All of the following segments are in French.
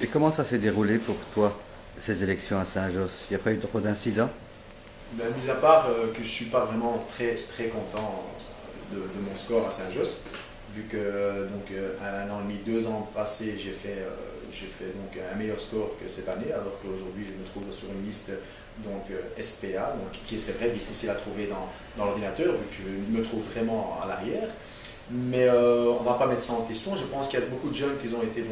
Et comment ça s'est déroulé pour toi, ces élections à Saint-Josse? Il n'y a pas eu trop d'incidents? Ben, mis à part que je ne suis pas vraiment très content de mon score à Saint-Just, vu que un an et demi, 2 ans passés, j'ai fait donc un meilleur score que cette année, alors qu'aujourd'hui je me trouve sur une liste SPA, donc, qui est c'est vrai difficile à trouver dans l'ordinateur, vu que je me trouve vraiment à l'arrière. Mais on ne va pas mettre ça en question. Je pense qu'il y a beaucoup de jeunes qui ont été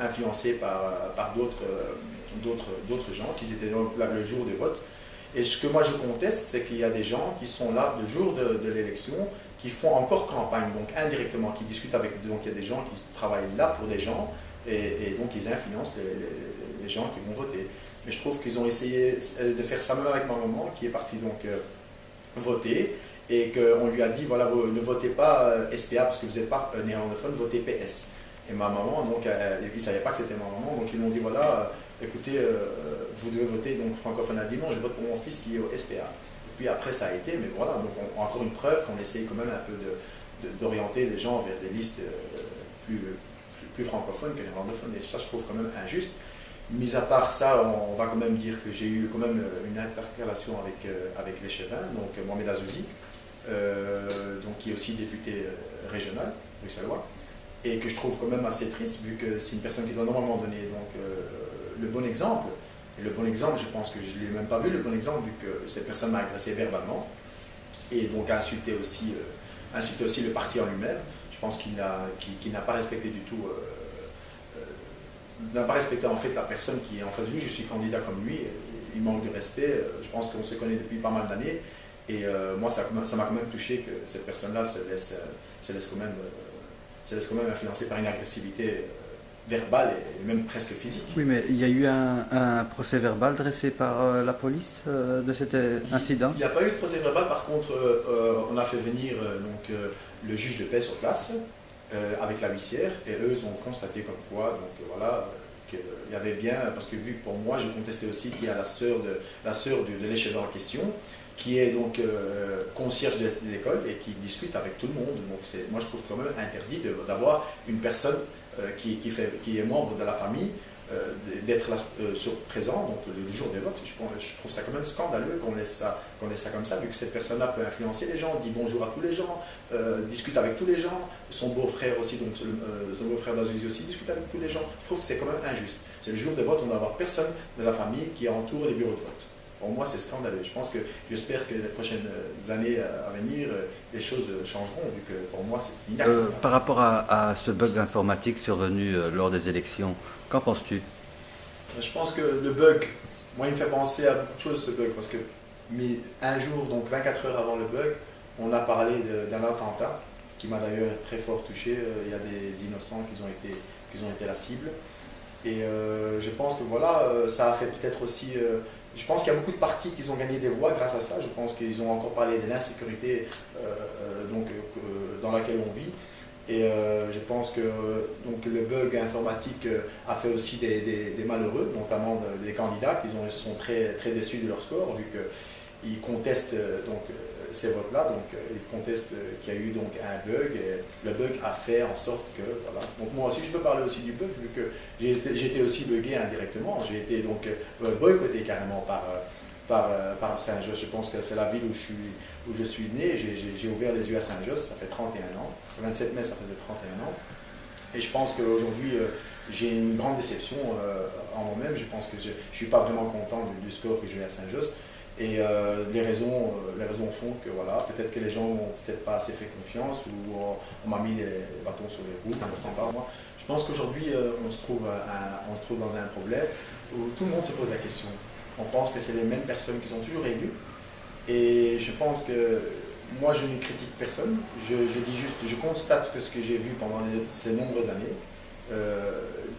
influencés par d'autres gens, qui étaient là le jour du vote. Et ce que moi je conteste, c'est qu'il y a des gens qui sont là le jour de l'élection, qui font encore campagne, donc indirectement, qui discutent avec. Donc il y a des gens qui travaillent là pour des gens, et donc ils influencent les gens qui vont voter. Et je trouve qu'ils ont essayé de faire ça même avec ma maman, qui est partie voter, et qu'on lui a dit voilà, vous ne votez pas SPA parce que vous n'êtes pas néerlandophone, votez PS. Et ma maman, donc, ils ne savaient pas que c'était ma maman, donc ils m'ont dit voilà, écoutez, vous devez voter donc francophone. Elle a dit non, je vote pour mon fils qui est au SPA. Et puis après ça a été, mais voilà, donc encore une preuve qu'on essaye quand même un peu d'orienter les gens vers des listes plus francophones que néerlandophones. Et ça, je trouve quand même injuste. Mis à part ça, on va quand même dire que j'ai eu quand même une interpellation avec l'échevin, donc Mohamed Azouzi, donc, qui est aussi député régional bruxellois, et que je trouve quand même assez triste, vu que c'est une personne qui doit normalement donner le bon exemple. Et le bon exemple, je pense que je ne l'ai même pas vu, le bon exemple, vu que cette personne m'a agressé verbalement, et donc a insulté aussi le parti en lui-même. Je pense qu'il n'a pas respecté du tout, n'a pas respecté en fait la personne qui est en face de lui. Je suis candidat comme lui, il manque de respect. Je pense qu'on se connaît depuis pas mal d'années, et moi ça m'a quand même touché que cette personne-là se laisse quand même influencer par une agressivité verbale et même presque physique. Oui, mais il y a eu un procès verbal dressé par la police de cet incident? Il n'y a pas eu de procès verbal, par contre, on a fait venir le juge de paix sur place avec la huissière, et eux ont constaté comme quoi, voilà, qu'il y avait bien, parce que vu que pour moi, je contestais aussi qu'il y a la sœur de l'échevin en question, qui est donc concierge de l'école et qui discute avec tout le monde. Donc moi je trouve quand même interdit d'avoir une personne qui est membre de la famille, d'être là présent donc, le jour des votes. Je trouve ça quand même scandaleux qu'on laisse ça comme ça, vu que cette personne-là peut influencer les gens, dit bonjour à tous les gens, discute avec tous les gens. Son beau-frère aussi, donc son beau-frère d'Azouzi aussi, discute avec tous les gens. Je trouve que c'est quand même injuste. C'est le jour des votes, on doit avoir personne de la famille qui entoure les bureaux de vote. Pour moi, c'est scandaleux. J'espère que les prochaines années à venir, les choses changeront, vu que pour moi, c'est inacceptable. Par rapport à ce bug informatique survenu lors des élections, qu'en penses-tu? Je pense que le bug, moi, il me fait penser à beaucoup de choses, ce bug, parce que un jour, donc 24 heures avant le bug, on a parlé d'un attentat qui m'a d'ailleurs très fort touché. Il y a des innocents qui ont été la cible. Et je pense que voilà, ça a fait peut-être aussi. Je pense qu'il y a beaucoup de partis qui ont gagné des voix grâce à ça. Je pense qu'ils ont encore parlé de l'insécurité dans laquelle on vit. Et je pense que le bug informatique a fait aussi des malheureux, notamment des candidats qui sont très déçus de leur score, vu qu'ils contestent ces votes-là. Ils contestent qu'il y a eu un bug, et le bug a fait en sorte que. Voilà. Donc moi aussi, je peux parler aussi du bug, vu que j'ai été aussi buggé indirectement. J'ai été boycotté carrément par Saint-Josse. Je pense que c'est la ville où je suis né. J'ai ouvert les yeux à Saint-Josse, ça fait 31 ans. Le 27 mai, ça faisait 31 ans. Et je pense qu'aujourd'hui, j'ai une grande déception en moi-même. Je pense que je ne suis pas vraiment content du score que j'ai eu à Saint-Josse. Et les raisons font que voilà, peut-être que les gens n'ont peut-être pas assez fait confiance, ou on m'a mis les bâtons sur les roues, on sent pas moi. Je pense qu'aujourd'hui, on se trouve dans un problème où tout le monde se pose la question. On pense que c'est les mêmes personnes qui sont toujours élues. Et je pense que moi, je ne critique personne. Je dis juste, je constate que ce que j'ai vu pendant ces nombreuses années.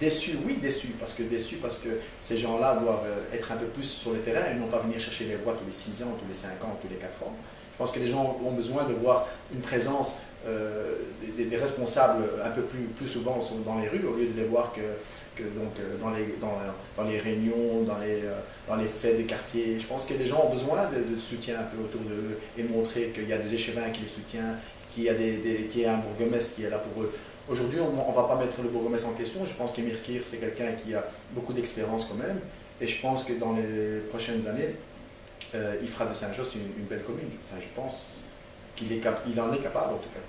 Déçu, oui, déçu parce que ces gens-là doivent être un peu plus sur le terrain et non pas venir chercher les voix tous les 6 ans, tous les 5 ans, tous les 4 ans. Je pense que les gens ont besoin de voir une présence des responsables un peu plus souvent dans les rues, au lieu de les voir dans les réunions, dans les fêtes de quartier. Je pense que les gens ont besoin de soutien un peu autour d'eux, et montrer qu'il y a des échevins qui les soutiennent, qu'il y a un bourgmestre qui est là pour eux, Aujourd'hui, on ne va pas mettre le bourgmestre en question. Je pense qu'Emir Kir, c'est quelqu'un qui a beaucoup d'expérience quand même. Et je pense que dans les prochaines années, il fera de Saint-Josse une belle commune. Enfin, je pense qu'il en est capable en tout cas.